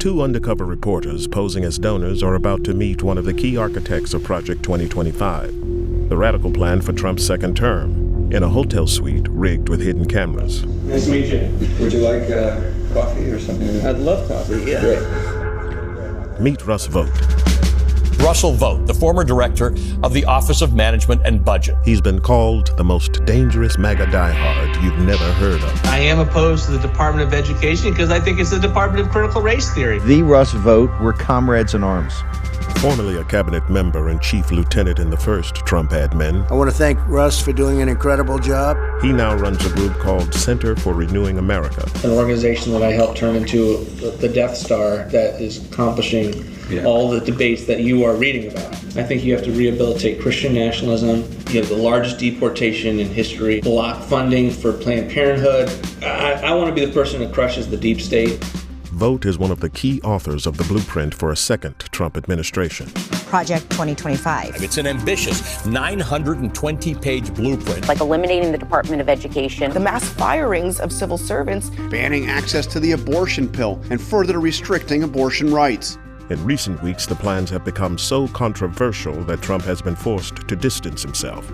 Two undercover reporters posing as donors are about to meet one of the key architects of Project 2025, the radical plan for Trump's second term, in a hotel suite rigged with hidden cameras. Nice to meet you. Would you like coffee or something? I'd love coffee, yeah. Great. Meet Russ Vogt. Russell Vogt, the former director of the Office of Management and Budget. He's been called the most dangerous MAGA diehard you've never heard of. I am opposed to the Department of Education because I think it's the Department of Critical Race Theory. The Russ Vogt were comrades in arms. Formerly a cabinet member and chief lieutenant in the first Trump admin, I want to thank Russ for doing an incredible job. he now runs a group called Center for Renewing America. An organization that I helped turn into the Death Star that is accomplishing all the debates that you are reading about. I think you have to rehabilitate Christian nationalism. You have the largest deportation in history, block funding for Planned Parenthood. I want to be the person that crushes the deep state. Vogt is one of the key authors of the blueprint for a second Trump administration. Project 2025. It's an ambitious 920-page blueprint. Like eliminating the Department of Education. The mass firings of civil servants. Banning access to the abortion pill and further restricting abortion rights. In recent weeks, the plans have become so controversial that Trump has been forced to distance himself.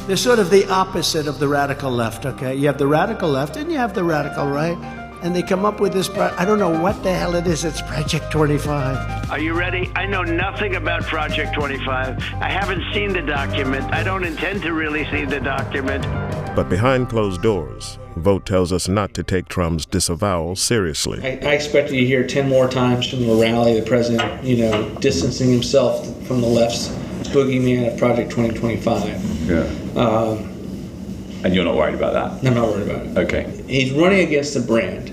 They're sort of the opposite of the radical left, okay? You have the radical left and you have the radical right. And they come up with this, I don't know what the hell it is, it's Project 25. Are you ready? I know nothing about Project 25. I haven't seen the document. I don't intend to really see the document. But behind closed doors, Vogt tells us not to take Trump's disavowal seriously. I expect you to hear 10 more times from the rally, the president, distancing himself from the left's boogeyman of Project 2025. Yeah. And you're not worried about that? I'm not worried about it. Okay. He's running against a brand.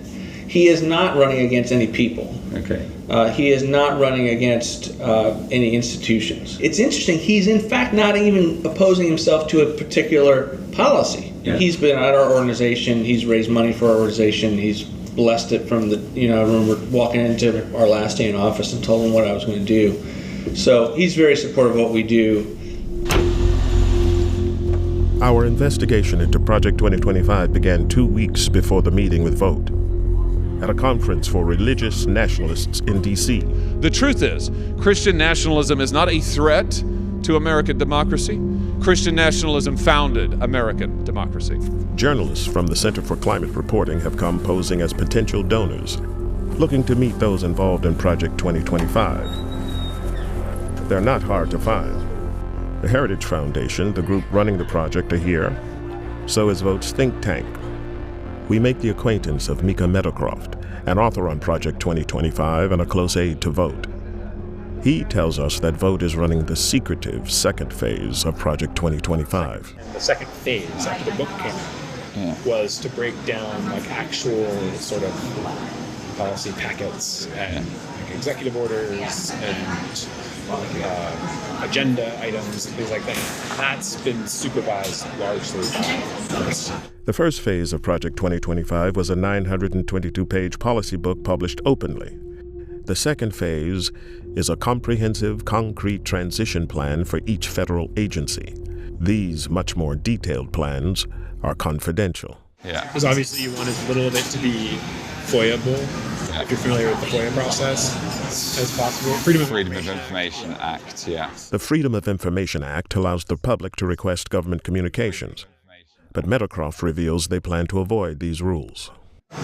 He is not running against any people. Okay. He is not running against any institutions. It's interesting, he's in fact not even opposing himself to a particular policy. Yeah. He's been at our organization, he's raised money for our organization, he's blessed it from I remember walking into our last day in office and told him what I was going to do. So he's very supportive of what we do. Our investigation into Project 2025 began 2 weeks before the meeting with Vogt at a conference for religious nationalists in D.C. The truth is, Christian nationalism is not a threat to American democracy. Christian nationalism founded American democracy. Journalists from the Center for Climate Reporting have come posing as potential donors, looking to meet those involved in Project 2025. They're not hard to find. The Heritage Foundation, the group running the project, are here. So is Vogt's think tank. We make the acquaintance of Mika Meadowcroft, an author on Project 2025 and a close aide to Vogt. He tells us that Vogt is running the secretive second phase of Project 2025. And the second phase, after the book came out, was to break down actual sort of policy packets and executive orders and agenda items and things like that. That's been supervised largely by us. The first phase of Project 2025 was a 922-page policy book published openly. The second phase is a comprehensive, concrete transition plan for each federal agency. These much more detailed plans are confidential. Yeah. Because obviously you want as little of it to be FOIA-able, if you're familiar with the FOIA process, as possible. Freedom of Information Act, yeah. The Freedom of Information Act allows the public to request government communications, but Meadowcroft reveals they plan to avoid these rules.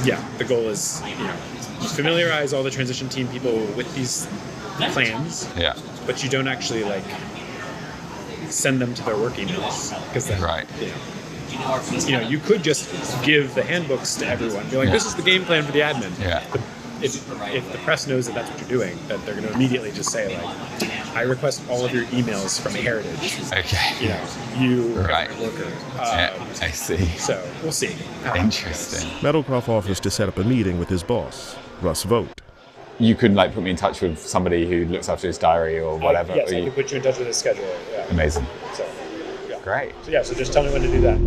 Yeah, the goal is, familiarize all the transition team people with these plans, but you don't actually send them to their work emails, because then, you could just give the handbooks to everyone, be like, this is the game plan for the admin. Yeah. But if the press knows that that's what you're doing, that they're going to immediately just say, I request all of your emails from Heritage. Okay. You right. Worker. I see. So we'll see. Interesting. Meadowcroft offers to set up a meeting with his boss, Russ Vogt. You could put me in touch with somebody who looks after his diary or whatever. Yes, I can put you in touch with his schedule. Yeah. Amazing. So, yeah. Great. So just tell me when to do that.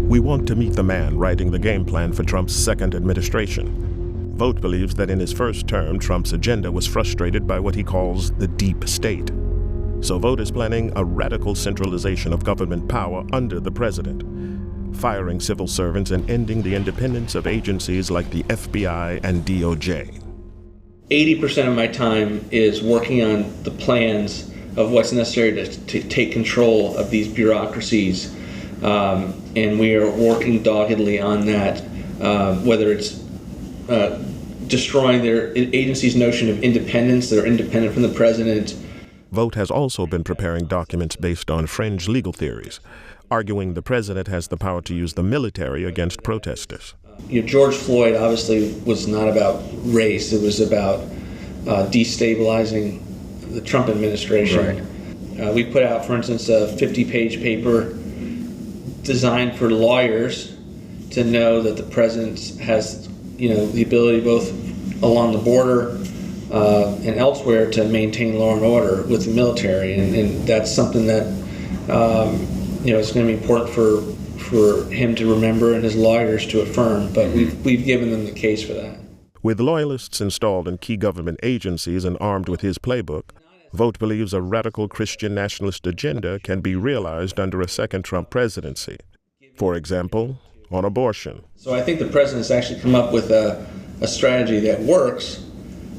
We want to meet the man writing the game plan for Trump's second administration. Vogt believes that in his first term, Trump's agenda was frustrated by what he calls the deep state. So Vogt is planning a radical centralization of government power under the president, firing civil servants and ending the independence of agencies like the FBI and DOJ. 80% of my time is working on the plans of what's necessary to take control of these bureaucracies. And we are working doggedly on that, whether it's destroying their agency's notion of independence. They're independent from the president. Vogt has also been preparing documents based on fringe legal theories, arguing the president has the power to use the military against protesters. George Floyd obviously was not about race. It was about destabilizing the Trump administration. Right. We put out, for instance, a 50-page paper designed for lawyers to know that the president has, the ability both along the border and elsewhere to maintain law and order with the military, and that's something that it's going to be important for him to remember and his lawyers to affirm. But we've given them the case for that. With loyalists installed in key government agencies and armed with his playbook, Vogt believes a radical Christian nationalist agenda can be realized under a second Trump presidency. For example, on abortion. So I think the president's actually come up with a strategy that works,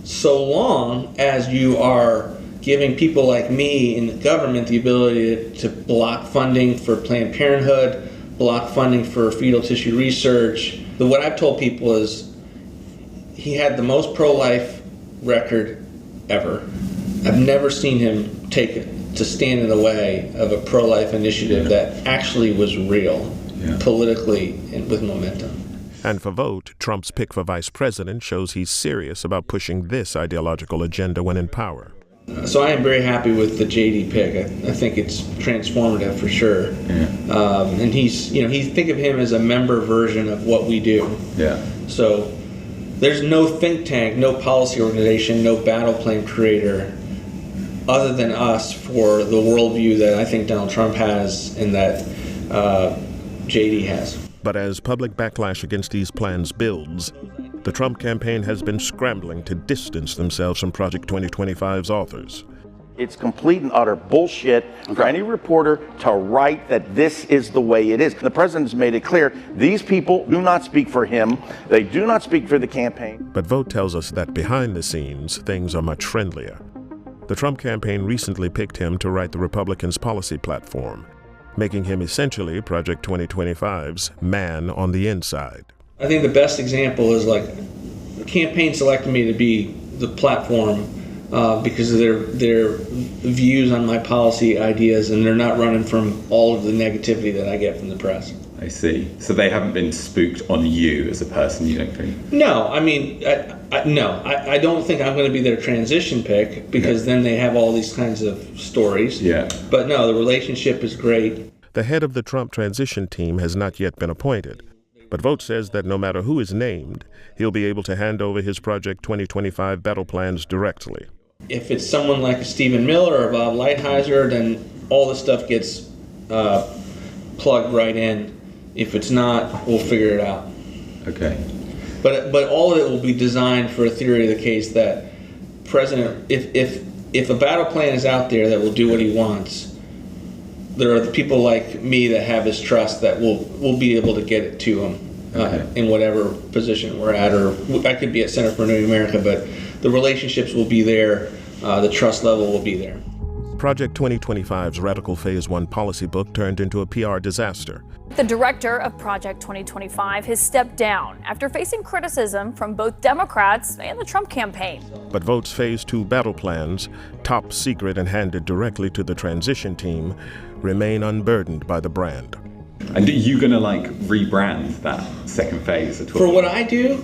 so long as you are giving people like me in the government the ability to block funding for Planned Parenthood, block funding for fetal tissue research. But what I've told people is he had the most pro-life record ever. I've never seen him to stand in the way of a pro-life initiative that actually was real, politically and with momentum. And for Vogt, Trump's pick for vice president shows he's serious about pushing this ideological agenda when in power. So I am very happy with the JD pick. I think it's transformative for sure. And think of him as a member version of what we do. So there's no think tank, no policy organization, no battle plan creator other than us for the worldview that I think Donald Trump has and that JD has. But as public backlash against these plans builds, the Trump campaign has been scrambling to distance themselves from Project 2025's authors. It's complete and utter bullshit for any reporter to write that this is the way it is. The president's made it clear these people do not speak for him. They do not speak for the campaign. But Vogt tells us that behind the scenes, things are much friendlier. The Trump campaign recently picked him to write the Republicans' policy platform, making him essentially Project 2025's man on the inside. I think the best example is the campaign selected me to be the platform because of their views on my policy ideas, and they're not running from all of the negativity that I get from the press. I see. So they haven't been spooked on you as a person, you don't think? No, I mean, I don't think I'm going to be their transition pick because then they have all these kinds of stories. But no, the relationship is great. The head of the Trump transition team has not yet been appointed. But Vogt says that no matter who is named, he'll be able to hand over his Project 2025 battle plans directly. If it's someone like Stephen Miller or Bob Lighthizer, then all this stuff gets plugged right in. If it's not, we'll figure it out. Okay. But all of it will be designed for a theory of the case that President, if a battle plan is out there that will do what he wants, there are the people like me that have his trust that will be able to get it to him in whatever position we're at, or I could be at Center for New America, but the relationships will be there, the trust level will be there. Project 2025's Radical Phase 1 policy book turned into a PR disaster. The director of Project 2025 has stepped down after facing criticism from both Democrats and the Trump campaign. But Vogt's Phase 2 battle plans, top secret and handed directly to the transition team, remain unburdened by the brand. And are you going to rebrand that second phase at all? For what I do,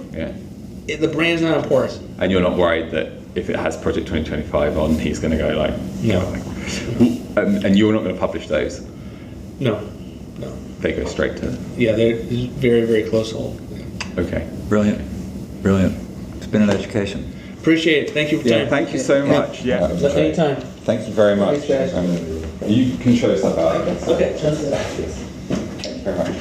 the brand's not important. And you're not worried that if it has Project 2025 on, he's going to go no. And you're not going to publish those? No. They go straight to... Yeah, they're very, very close hold. Okay. Brilliant. It's been an education. Appreciate it. Thank you for your time. Thank you so much. Anytime. Thank you very much. Thanks, guys. You can show us that out. Okay. Thank you very much.